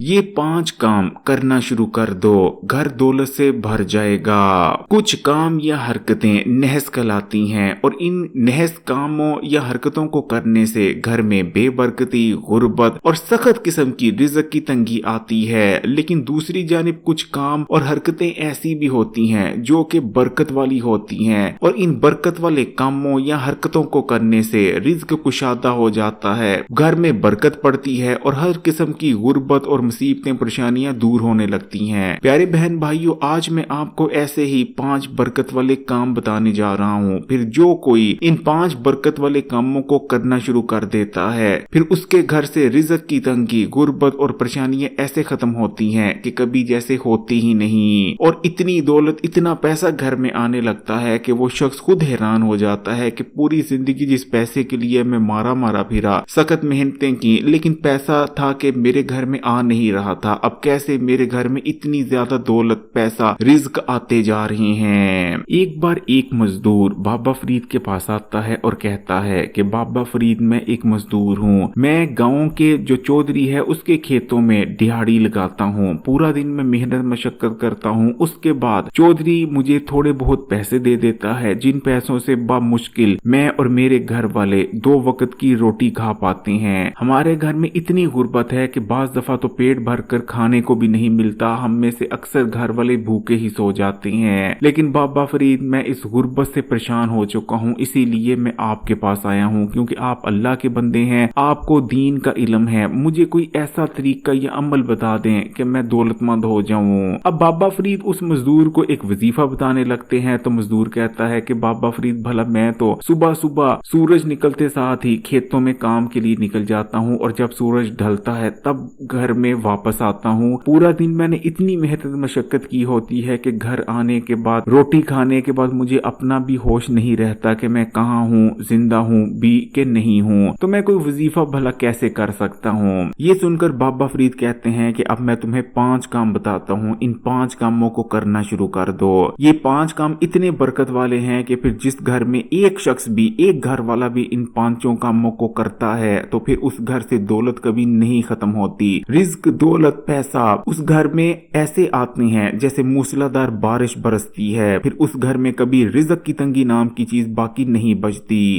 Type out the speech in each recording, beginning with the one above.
یہ 5 کام کرنا شروع کر دو، گھر دولت سے بھر جائے گا۔ کچھ کام یا حرکتیں نحس کہلاتی ہیں اور ان نحس کاموں یا حرکتوں کو کرنے سے گھر میں بے برکتی، غربت اور سخت قسم کی رزق کی تنگی آتی ہے۔ لیکن دوسری جانب کچھ کام اور حرکتیں ایسی بھی ہوتی ہیں جو کہ برکت والی ہوتی ہیں اور ان برکت والے کاموں یا حرکتوں کو کرنے سے رزق کشادہ ہو جاتا ہے، گھر میں برکت پڑتی ہے اور ہر قسم کی غربت اور مصیبتیں پریشانیاں دور ہونے لگتی ہیں۔ پیارے بہن بھائیوں، آج میں آپ کو ایسے ہی 5 برکت والے کام بتانے جا رہا ہوں۔ پھر جو کوئی ان 5 برکت والے کاموں کو کرنا شروع کر دیتا ہے، پھر اس کے گھر سے رزق کی تنگی، غربت اور پریشانیاں ایسے ختم ہوتی ہیں کہ کبھی جیسے ہوتی ہی نہیں، اور اتنی دولت، اتنا پیسہ گھر میں آنے لگتا ہے کہ وہ شخص خود حیران ہو جاتا ہے کہ پوری زندگی جس پیسے کے لیے میں مارا پھرا، سخت محنتیں کی، لیکن پیسہ تھا کہ میرے گھر میں آ نہیں رہا تھا، اب کیسے میرے گھر میں اتنی زیادہ دولت، پیسہ، رزق آتے جا رہے ہیں۔ ایک بار ایک مزدور بابا فرید کے پاس آتا ہے اور کہتا ہے کہ بابا فرید، میں ایک مزدور ہوں، میں گاؤں کے جو چودھری ہے اس کے کھیتوں میں دہاڑی لگاتا ہوں، پورا دن میں محنت مشقت کرتا ہوں، اس کے بعد چودھری مجھے تھوڑے بہت پیسے دے دیتا ہے، جن پیسوں سے بمشکل میں اور میرے گھر والے 2 وقت کی روٹی کھا پاتے ہیں۔ ہمارے گھر میں اتنی غربت ہے کہ بعض دفعہ تو پیٹ بھر کر کھانے کو بھی نہیں ملتا، ہم میں سے اکثر گھر والے بھوکے ہی سو جاتے ہیں، لیکن بابا فرید میں اس غربت سے پریشان ہو چکا ہوں، اسی لیے میں آپ کے پاس آیا ہوں، کیونکہ آپ اللہ کے بندے ہیں، آپ کو دین کا علم ہے، مجھے کوئی ایسا طریقہ یا عمل بتا دیں کہ میں دولت مند ہو جاؤں۔ اب بابا فرید اس مزدور کو ایک وظیفہ بتانے لگتے ہیں تو مزدور کہتا ہے کہ بابا فرید، بھلا میں تو صبح صبح سورج نکلتے ساتھ ہی کھیتوں میں کام کے لیے نکل جاتا ہوں اور جب سورج ڈھلتا ہے تب گھر میں واپس آتا ہوں، پورا دن میں نے اتنی محنت مشقت کی ہوتی ہے کہ گھر آنے کے بعد، روٹی کھانے کے بعد مجھے اپنا بھی ہوش نہیں رہتا کہ میں کہاں ہوں، زندہ ہوں بھی کہ نہیں ہوں، تو میں کوئی وظیفہ بھلا کیسے کر سکتا ہوں۔ یہ سن کر بابا فرید کہتے ہیں کہ اب میں تمہیں 5 کام بتاتا ہوں، ان 5 کاموں کو کرنا شروع کر دو۔ یہ 5 کام اتنے برکت والے ہیں کہ پھر جس گھر میں ایک شخص بھی، ایک گھر والا بھی ان 5 کاموں کو کرتا ہے تو پھر اس گھر سے دولت کبھی نہیں ختم ہوتی، رزق، دولت، پیسہ اس گھر میں ایسے آتے ہیں جیسے موسلادھار بارش برستی ہے، پھر اس گھر میں کبھی رزق کی تنگی نام کی چیز باقی نہیں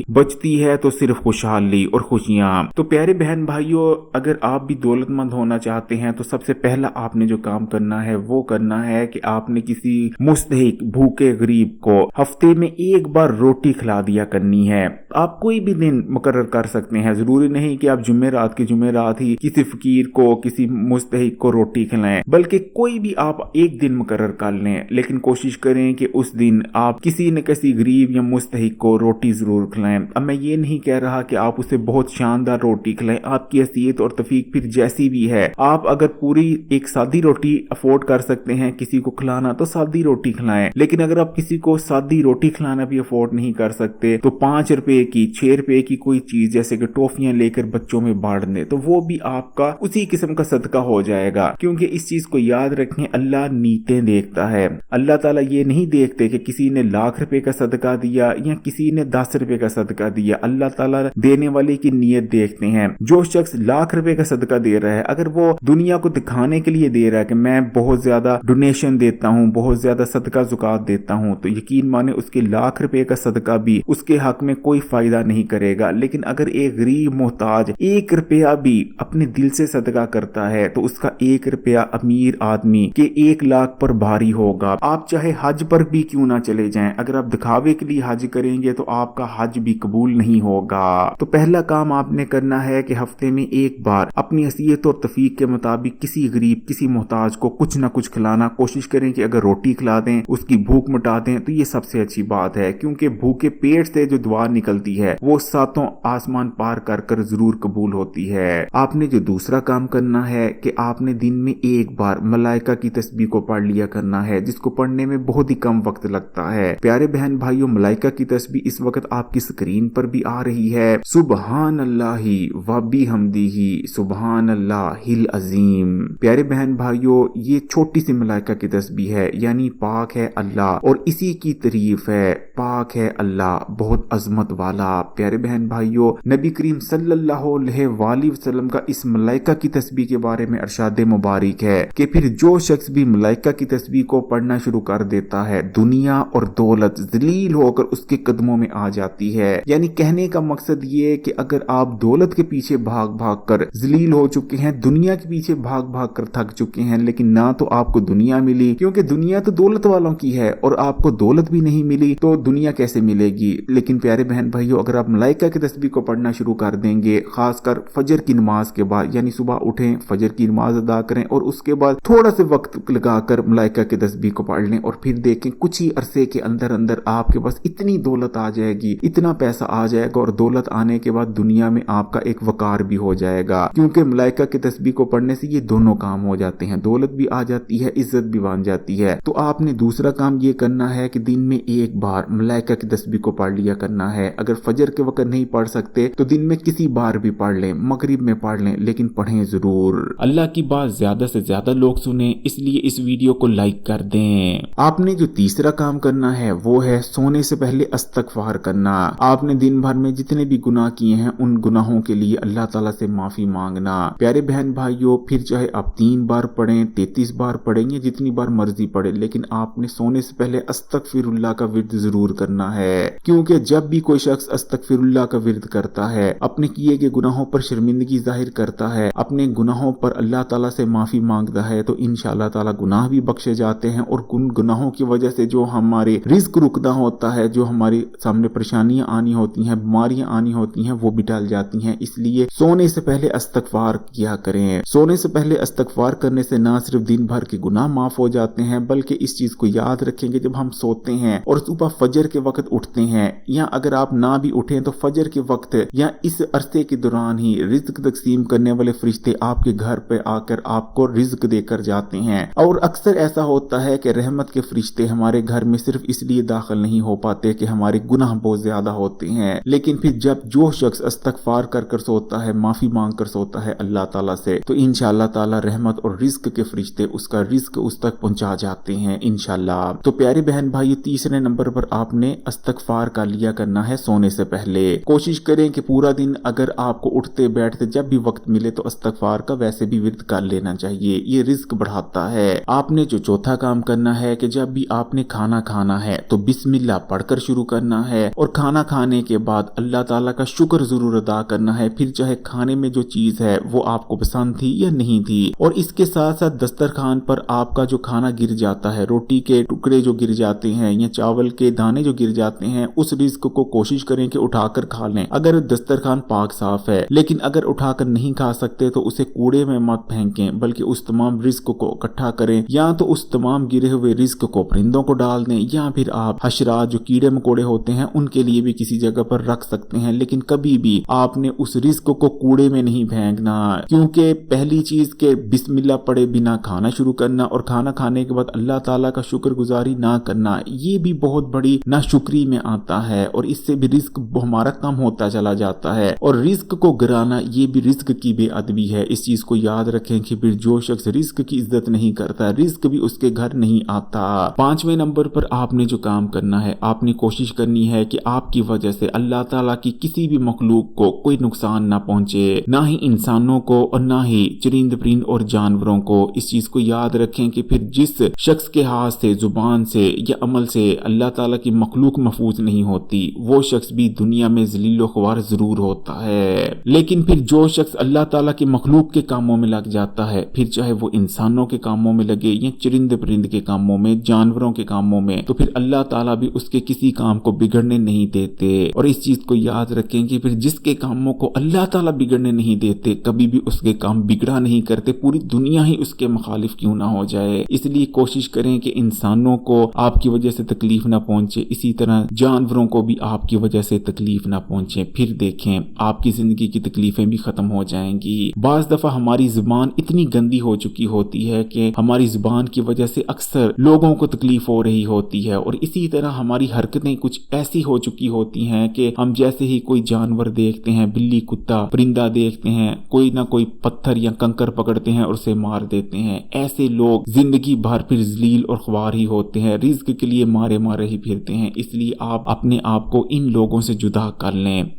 بچتی ہے تو صرف خوشحالی اور خوشیاں۔ تو پیارے بہن بھائیوں، اگر آپ بھی دولت مند ہونا چاہتے ہیں تو سب سے پہلا آپ نے جو کام کرنا ہے وہ کرنا ہے کہ آپ نے کسی مستحق، بھوکے غریب کو ہفتے میں ایک بار روٹی کھلا دیا کرنی ہے۔ آپ کوئی بھی دن مقرر کر سکتے ہیں، ضروری نہیں کہ آپ جمعرات کے جمعرات ہی کسی فقیر کو، کسی مستحق کو روٹی کھلائیں، بلکہ کوئی بھی آپ ایک دن مقرر کر لیں، لیکن کوشش کریں کہ اس دن آپ کسی نہ کسی غریب یا مستحق کو روٹی ضرور کھلائیں۔ اب میں یہ نہیں کہہ رہا کہ آپ اسے بہت شاندار روٹی کھلائیں، آپ کی حیثیت اور توفیق پھر جیسی بھی ہے، آپ اگر پوری ایک سادی روٹی افورڈ کر سکتے ہیں کسی کو کھلانا تو سادی روٹی کھلائیں، لیکن اگر آپ کسی کو سادی روٹی کھلانا بھی افورڈ نہیں کر سکتے تو 5 روپے کی، 6 روپے کی کوئی چیز جیسے کہ ٹافیاں لے کر بچوں میں بانٹ دیں تو وہ بھی آپ کا اسی قسم کا صدقہ ہو جائے گا، کیونکہ اس چیز کو یاد رکھیں، اللہ نیتیں دیکھتا ہے، اللہ تعالیٰ یہ نہیں دیکھتے کہ کسی نے ₹1,00,000 کا صدقہ دیا یا کسی نے ₹10 کا صدقہ دیا، اللہ تعالیٰ دینے والے کی نیت دیکھتے ہیں۔ جو شخص ₹1,00,000 کا صدقہ دے رہا ہے، اگر وہ دنیا کو دکھانے کے لیے دے رہا ہے کہ میں بہت زیادہ ڈونیشن دیتا ہوں، بہت زیادہ صدقہ زکات دیتا ہوں، تو یقین مانے اس کے ₹1,00,000 کا صدقہ بھی اس کے حق میں کوئی فائدہ نہیں کرے گا، لیکن اگر ایک غریب محتاج 1 روپیہ بھی اپنے دل سے صدقہ کرتا ہے تو اس کا 1 روپیہ امیر آدمی کے 1,00,000 پر بھاری ہوگا۔ آپ چاہے حج پر بھی کیوں نہ چلے جائیں، اگر آپ دکھاوے کے لیے حج کریں گے تو آپ کا حج بھی قبول نہیں ہوگا۔ تو پہلا کام آپ نے کرنا ہے کہ ہفتے میں ایک بار اپنی حیثیت اور توفیق کے مطابق کسی غریب، کسی محتاج کو کچھ نہ کچھ کھلانا، کوشش کریں کہ اگر روٹی کھلا دیں، اس کی بھوک مٹا دیں تو یہ سب سے اچھی بات ہے، کیونکہ بھوکے پیٹ سے جو دعا نکلتی ہے وہ 7 آسمان پار کر کر ضرور قبول ہوتی ہے۔ آپ نے جو دوسرا کام کرنا ہے کہ آپ نے دن میں ایک بار ملائکہ کی تسبیح کو پڑھ لیا کرنا ہے، جس کو پڑھنے میں بہت ہی کم وقت لگتا ہے۔ پیارے بہن بھائیوں، ملائکہ کی تسبیح اس وقت آپ کی سکرین پر بھی آ رہی ہے، سبحان اللہ و بحمدہ سبحان اللہ العظیم۔ پیارے بہن بھائیوں، یہ چھوٹی سی ملائکہ کی تسبیح ہے، یعنی پاک ہے اللہ، اور اسی کی تعریف ہے، پاک ہے اللہ بہت عظمت والا۔ پیارے بہن بھائیوں، نبی کریم صلی اللہ علیہ وآلہ وسلم کا اس ملائکہ کی تسبیح کے بارے میں ارشاد مبارک ہے کہ پھر جو شخص بھی ملائکہ کی تسبیح کو پڑھنا شروع کر دیتا ہے دنیا اور دولت ذلیل ہو کر اس کے قدموں میں آ جاتی ہے۔ یعنی کہنے کا مقصد یہ ہے کہ اگر آپ دولت کے پیچھے بھاگ بھاگ کر ذلیل ہو چکے ہیں، دنیا کے پیچھے بھاگ بھاگ کر تھک چکے ہیں، لیکن نہ تو آپ کو دنیا ملی، کیونکہ دنیا تو دولت والوں کی ہے، اور آپ کو دولت بھی نہیں ملی تو دنیا کیسے ملے گی۔ لیکن پیارے بہن بھائیو، اگر آپ ملائکہ کی تسبیح کو پڑھنا شروع کر دیں گے، خاص کر فجر کی نماز کے بعد، یعنی صبح اٹھیں، فجر کی نماز ادا کریں اور اس کے بعد تھوڑا سے وقت لگا کر ملائکہ کی تسبیح کو پڑھ لیں، اور پھر دیکھیں کچھ ہی عرصے کے اندر اندر آپ کے پاس اتنی دولت آ جائے گی، اتنا پیسہ آ جائے گا، اور دولت آنے کے بعد دنیا میں آپ کا ایک وقار بھی ہو جائے گا، کیونکہ ملائکہ کی تسبیح کو پڑھنے سے یہ دونوں کام ہو جاتے ہیں، دولت بھی آ جاتی ہے، عزت بھی بن جاتی ہے۔ تو آپ نے دوسرا کام یہ کرنا ہے کہ دن میں ایک بار ملائکہ کی تسبیح کو پڑھ لیا کرنا ہے۔ اگر فجر کے وقت نہیں پڑھ سکتے تو دن میں کسی بار بھی پڑھ لیں، مغرب میں پڑھ لیں، لیکن پڑھیں ضرور۔ اللہ کی بات زیادہ سے زیادہ لوگ سنیں، اس لیے اس ویڈیو کو لائک کر دیں۔ آپ نے جو تیسرا کام کرنا ہے وہ ہے سونے سے پہلے استغفار کرنا۔ آپ نے دن بھر میں جتنے بھی گناہ کیے ہیں ان گناہوں کے لیے اللہ تعالیٰ سے معافی مانگنا۔ پیارے بہن بھائیوں، پھر چاہے آپ 3 بار پڑھیں، 33 بار پڑھیں یا جتنی بار مرضی پڑھیں، لیکن آپ نے سونے سے پہلے استغفر اللہ کا ورد ضرور کرنا ہے، کیونکہ جب بھی کوئی شخص استغفر اللہ کا ورد کرتا ہے، اپنے کیے گئے گناہوں پر شرمندگی ظاہر کرتا ہے، اپنے گناہوں پر اللہ تعالیٰ سے معافی مانگتا ہے، تو انشاءاللہ تعالیٰ گناہ بھی بخشے جاتے ہیں، اور ان گناہوں کی وجہ سے جو ہمارے رزق رکنا ہوتا ہے، جو ہمارے سامنے پریشانیاں آنی ہوتی ہیں، بیماریاں آنی ہوتی ہیں، وہ بھی ٹل جاتی ہیں۔ اس لیے سونے سے پہلے استغفار کیا کریں۔ سونے سے پہلے استغفار کرنے سے نہ صرف دن بھر کے گناہ معاف ہو جاتے ہیں، بلکہ اس چیز کو یاد رکھیں کہ جب ہم سوتے ہیں اور صبح فجر کے وقت اٹھتے ہیں، یا اگر آپ نہ بھی اٹھیں تو فجر کے وقت یا اس عرصے کے دوران ہی رزق تقسیم کرنے والے فرشتے آپ کے گھر پہ آ کر آپ کو رزق دے کر جاتے ہیں۔ اور اکثر ایسا ہوتا ہے کہ رحمت کے فرشتے ہمارے گھر میں صرف اس لیے داخل نہیں ہو پاتے کہ ہمارے گناہ بہت زیادہ ہوتے ہیں، لیکن پھر جب جو شخص استغفار کر کر سوتا ہے، معافی مانگ کر سوتا ہے اللہ تعالیٰ سے، تو انشاءاللہ تعالیٰ رحمت اور رزق کے فرشتے اس کا رزق اس تک پہنچا جاتے ہیں انشاءاللہ۔ تو پیارے بہن بھائی، تیسرے نمبر پر آپ نے استغفار کر لیا کرنا ہے سونے سے پہلے۔ کوشش کریں کہ پورا دن اگر آپ کو اٹھتے بیٹھتے جب بھی وقت ملے تو استغفار کا ویسے بھی ورد کر لینا چاہیے، یہ رزق بڑھاتا ہے۔ آپ نے جو چوتھا کام کرنا ہے کہ جب بھی آپ نے کھانا کھانا ہے تو بسم اللہ پڑھ کر شروع کرنا ہے، اور کھانا کھانے کے بعد اللہ تعالیٰ کا شکر ضرور ادا کرنا ہے، پھر چاہے کھانے میں جو چیز ہے وہ آپ کو پسند تھی یا نہیں تھی۔ اور اس کے ساتھ ساتھ دسترخوان پر آپ کا جو کھانا گر جاتا ہے، روٹی کے ٹکڑے جو گر جاتے ہیں یا چاول کے دانے جو گر جاتے ہیں، اس رزق کو کوشش کریں کہ اٹھا کر کھا لیں اگر دسترخوان پاک صاف ہے۔ لیکن اگر اٹھا کر نہیں کھا سکتے تو اسے کوڑے میں مت پھینکیں، بلکہ اس تمام رزق کو اکٹھا کریں، یا تو اس تمام گرے ہوئے رزق کو پرندوں کو ڈال دیں، یا پھر آپ حشرات جو کیڑے مکوڑے ہوتے ہیں ان کے لیے بھی کسی جگہ پر رکھ سکتے ہیں، لیکن کبھی بھی آپ نے اس رزق کو کوڑے میں نہیں پھینکنا، کیونکہ پہلی چیز کہ بسم اللہ پڑھے بنا کھانا شروع کرنا اور کھانا کھانے کے بعد اللہ تعالیٰ کا شکر گزاری نہ کرنا، یہ بھی بہت بڑی ناشکری میں آتا ہے، اور اس سے بھی رزق ہمارا کم ہوتا چلا جاتا ہے، اور رزق کو گرانا یہ بھی رزق کی بے ادبی ہے۔ اس چیز کو یاد رکھیں کہ پھر جو شخص رزق کی عزت نہیں کرتا، رزق بھی اس کے گھر نہیں آتا۔ 5ویں نمبر پر آپ نے جو کام کرنا ہے، آپ نے کوشش کرنی ہے کہ آپ کی وجہ سے اللہ تعالیٰ کی کسی بھی مخلوق کو کوئی نقصان نہ پہنچے، نہ ہی انسانوں کو اور نہ ہی چرند پرند اور جانوروں کو۔ اس چیز کو یاد رکھیں کہ پھر جس شخص کے ہاتھ سے، زبان سے یا عمل سے اللہ تعالیٰ کی مخلوق محفوظ نہیں ہوتی، وہ شخص بھی دنیا میں ذلیل و خوار ضرور ہوتا ہے، لیکن پھر جو شخص اللہ تعالیٰ کی مخلوق کے کاموں میں لگ جاتا ہے، پھر چاہے وہ انسانوں کے کاموں میں لگے یا چرند پرند کے کاموں میں، جانوروں کے کاموں میں، تو پھر اللہ تعالیٰ بھی اس کے کسی کام کو بگڑنے نہیں دیتے۔ اور اس چیز کو یاد رکھیں کہ پھر جس کے کاموں کو اللہ تعالیٰ بگڑنے نہیں دیتے، کبھی بھی اس کے کام بگڑا نہیں کرتے، پوری دنیا ہی اس کے مخالف کیوں نہ ہو جائے۔ اس لیے کوشش کریں کہ انسانوں کو آپ کی وجہ سے تکلیف نہ پہنچے، اسی طرح جانوروں کو بھی آپ کی وجہ سے تکلیف نہ پہنچے، پھر دیکھیں آپ کی زندگی کی تکلیفیں بھی ختم ہو جائیں گی۔ بعض دفعہ ہماری زبان اتنی گندی ہو چکی ہوتی ہے کہ ہماری زبان کی وجہ سے اکثر لوگوں کو تکلیف ہو رہی ہوتی ہے، اور اسی طرح ہماری حرکتیں کچھ ایسی ہو چکی ہوتی ہیں کہ ہم جیسے ہی کوئی جانور دیکھتے ہیں، بلی، کتا، پرندہ دیکھتے ہیں، کوئی نہ کوئی پتھر یا کنکر پکڑتے ہیں اور اسے مار دیتے ہیں۔ ایسے لوگ زندگی بھر پھر ذلیل اور خوار ہی ہوتے ہیں، رزق کے لیے مارے مارے ہی پھرتے ہیں۔ اس لیے آپ اپنے آپ کو ان لوگوں سے جدا کر لیں